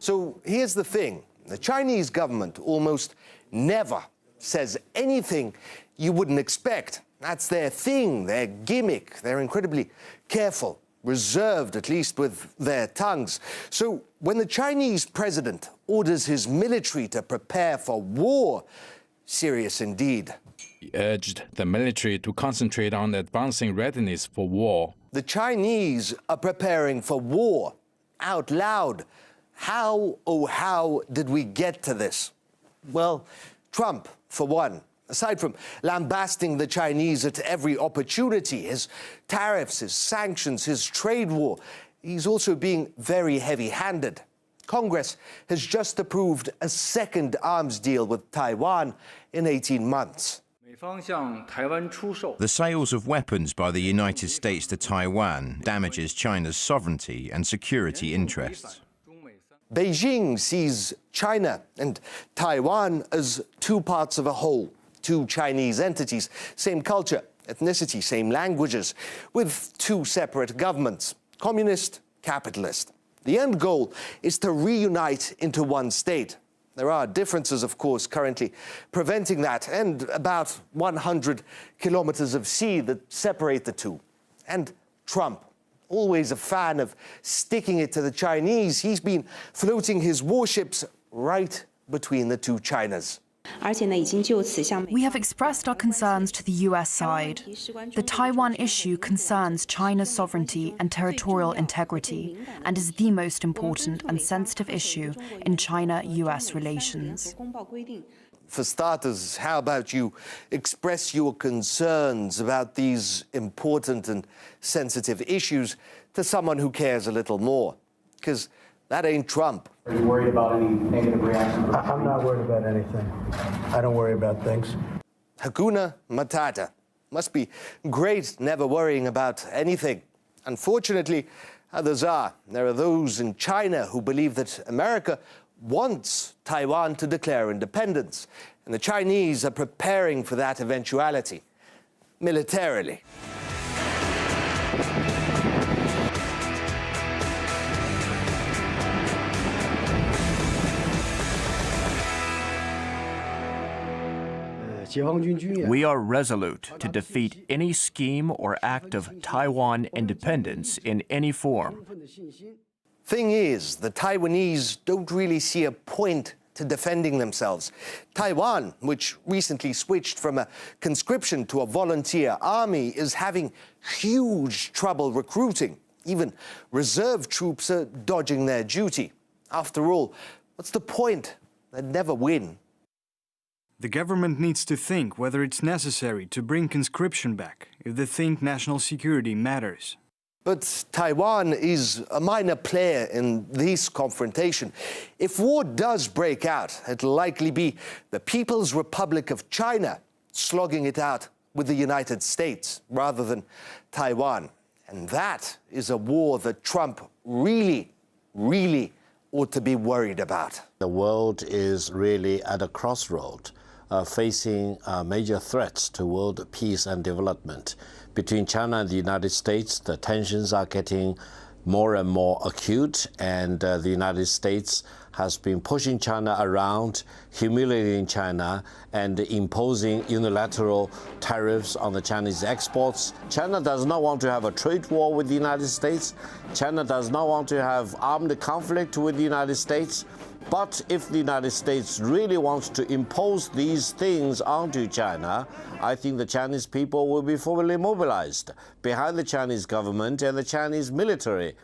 So here's the thing. The Chinese government almost never says anything you wouldn't expect. That's their thing, their gimmick. They're incredibly careful, reserved, at least with their tongues. So when the Chinese president orders his military to prepare for war, serious indeed. He urged the military to concentrate on advancing readiness for war. The Chinese are preparing for war out loud. How, oh how, did we get to this? Well, Trump, for one. Aside from lambasting the Chinese at every opportunity, his tariffs, his sanctions, his trade war, he's also being very heavy-handed. Congress has just approved a second arms deal with Taiwan in 18 months. The sales of weapons by the United States to Taiwan damages China's sovereignty and security interests. Beijing sees China and Taiwan as two parts of a whole, two Chinese entities, same culture, ethnicity, same languages, with two separate governments, communist, capitalist. The end goal is to reunite into one state. There are differences, of course, currently preventing that, and about 100 kilometers of sea that separate the two. And Trump, always a fan of sticking it to the Chinese, he's been floating his warships right between the two Chinas. We have expressed our concerns to the US side. The Taiwan issue concerns China's sovereignty and territorial integrity and is the most important and sensitive issue in China-US relations. For starters, how about you express your concerns about these important and sensitive issues to someone who cares a little more? Because that ain't Trump. Are you worried about any negative reactions? I'm not worried about anything. I don't worry about things. Hakuna Matata. Must be great never worrying about anything. Unfortunately, others are. There are those in China who believe that America wants Taiwan to declare independence, and the Chinese are preparing for that eventuality, militarily. We are resolute to defeat any scheme or act of Taiwan independence in any form. Thing is, the Taiwanese don't really see a point to defending themselves. Taiwan, which recently switched from a conscription to a volunteer army, is having huge trouble recruiting. Even reserve troops are dodging their duty. After all, what's the point? They'd never win. The government needs to think whether it's necessary to bring conscription back if they think national security matters. But Taiwan is a minor player in this confrontation. If war does break out, it'll likely be the People's Republic of China slogging it out with the United States rather than Taiwan. And that is a war that Trump really ought to be worried about. The world is really at a crossroad, facing major threats to world peace and development. Between China and the United States, the tensions are getting more and more acute, and the United States has been pushing China around, humiliating China, and imposing unilateral tariffs on the Chinese exports. China does not want to have a trade war with the United States. China does not want to have armed conflict with the United States. But if the United States really wants to impose these things onto China, I think the Chinese people will be fully mobilized behind the Chinese government and the Chinese military